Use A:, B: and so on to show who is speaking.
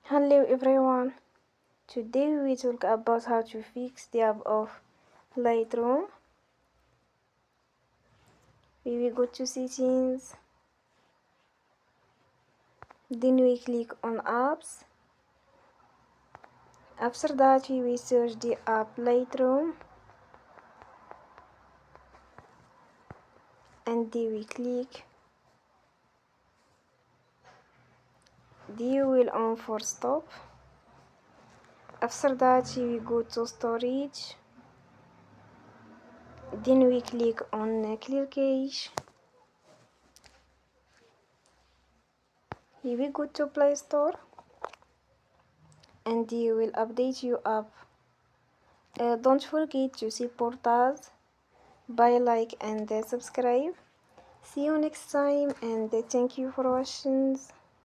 A: Hello everyone, today we talk about how to fix the app of Lightroom. We will go to settings, then we click on apps. After that we will search the app Lightroom and then we click. Then you will on for stop. After that we go to storage, then we click on clear cache. We will go to Play Store and you will update your app. Don't forget to support us by like and subscribe. See you next time and thank you for watching.